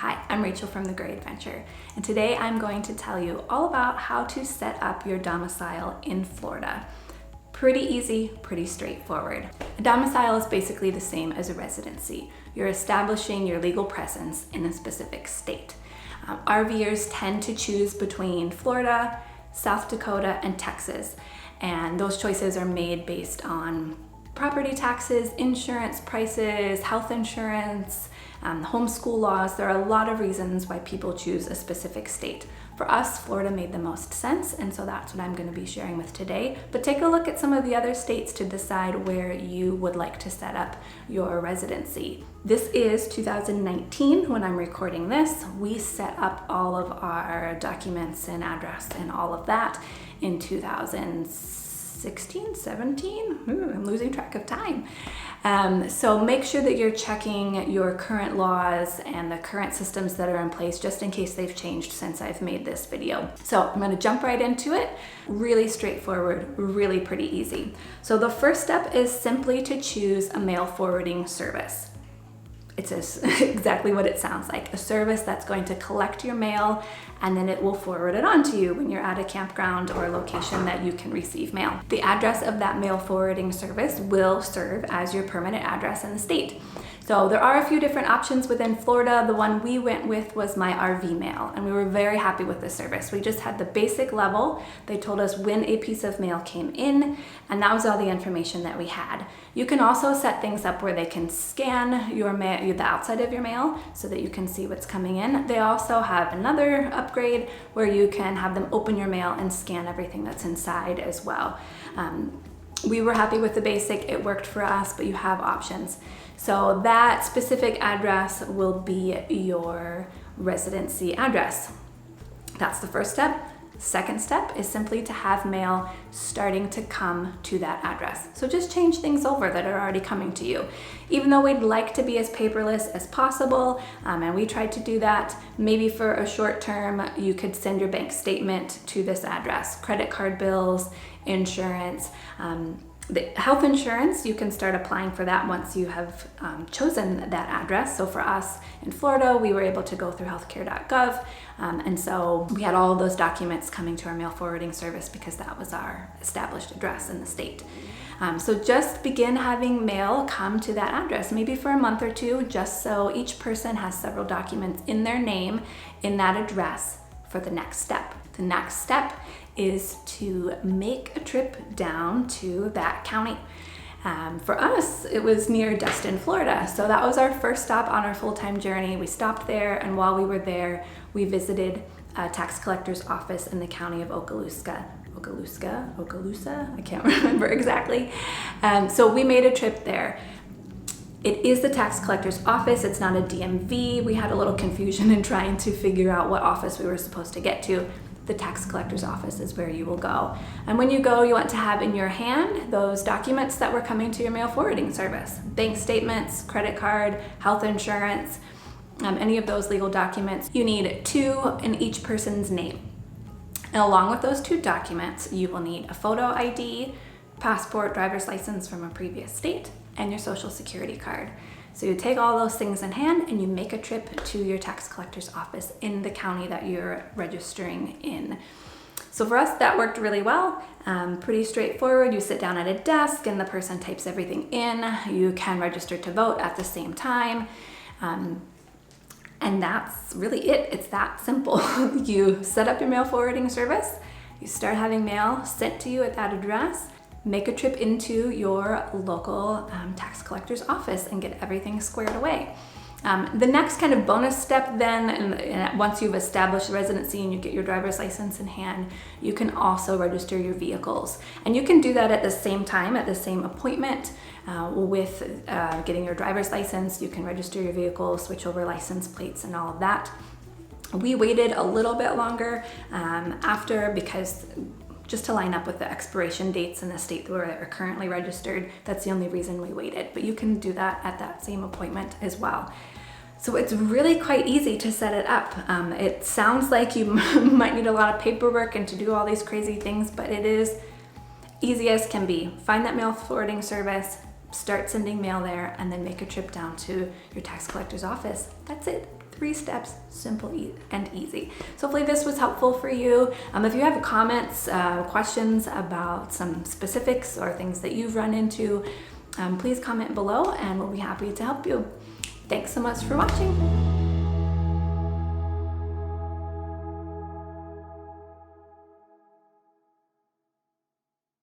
Hi, I'm Rachel from The Gray Adventure, and today I'm going to tell you all about how to set up your domicile in Florida. Pretty easy, pretty straightforward. A domicile is basically the same as a residency. You're establishing your legal presence in a specific state. RVers tend to choose between Florida, South Dakota, and Texas, and those choices are made based on property taxes, insurance prices, health insurance, homeschool laws. There are a lot of reasons why people choose a specific state. For us, Florida made the most sense, and so that's what I'm going to be sharing with today. But take a look at some of the other states to decide where you would like to set up your residency. This is 2019 when I'm recording this. We set up all of our documents and address and all of that in 2016, 17? I'm losing track of time. So make sure that you're checking your current laws and the current systems that are in place just in case they've changed since I've made this video. So I'm going to jump right into it. Really straightforward, really pretty easy. So the first step is simply to choose a mail forwarding service. It's exactly what it sounds like, a service that's going to collect your mail and then it will forward it on to you when you're at a campground or a location that you can receive mail. The address of that mail forwarding service will serve as your permanent address in the state. So there are a few different options within Florida. The one we went with was My RV Mail, and we were very happy with this service. We just had the basic level. They told us when a piece of mail came in, and that was all the information that we had. You can also set things up where they can scan your mail, the outside of your mail, so that you can see what's coming in. They also have another upgrade where you can have them open your mail and scan everything that's inside as well. We were happy with the basic, it worked for us, but you have options. So that specific address will be your residency address. That's the first step. Second step is simply to have mail starting to come to that address. So just change things over that are already coming to you. Even though we'd like to be as paperless as possible, and we tried to do that, maybe for a short term, you could send your bank statement to this address, credit card bills, insurance, the health insurance, you can start applying for that once you have chosen that address. So for us in Florida, we were able to go through healthcare.gov, and so we had all of those documents coming to our mail forwarding service because that was our established address in the state. So just begin having mail come to that address, maybe for a month or two, just so each person has several documents in their name in that address for the next step. The next step is to make a trip down to that county. For us, it was near Destin, Florida. So that was our first stop on our full-time journey. We stopped there, and while we were there, we visited a tax collector's office in the county of Okaloosa, I can't remember exactly. So we made a trip there. It is the tax collector's office, it's not a DMV. We had a little confusion in trying to figure out what office we were supposed to get to. The tax collector's office is where you will go. And when you go, you want to have in your hand those documents that were coming to your mail forwarding service. Bank statements, credit card, health insurance, any of those legal documents. You need 2 in each person's name. And along with those 2 documents, you will need a photo ID, passport, driver's license from a previous state, and your social security card. So you take all those things in hand and you make a trip to your tax collector's office in the county that you're registering in. So for us, that worked really well. Pretty straightforward. You sit down at a desk and the person types everything in. You can register to vote at the same time. And that's really it. It's that simple. You set up your mail forwarding service. You start having mail sent to you at that address. Make a trip into your local tax collector's office and get everything squared away. The next kind of bonus step then, and once you've established residency and you get your driver's license in hand, you can also register your vehicles. And you can do that at the same time, at the same appointment with getting your driver's license. You can register your vehicle, switch over license plates and all of that. We waited a little bit longer after because just to line up with the expiration dates in the state where they're currently registered. That's the only reason we waited, but you can do that at that same appointment as well. So it's really quite easy to set it up. It sounds like you might need a lot of paperwork and to do all these crazy things, but it is easy as can be. Find that mail forwarding service, start sending mail there, and then make a trip down to your tax collector's office. That's it. 3 steps, simple and easy. So hopefully this was helpful for you. If you have comments, questions about some specifics or things that you've run into, please comment below and we'll be happy to help you. Thanks so much for watching.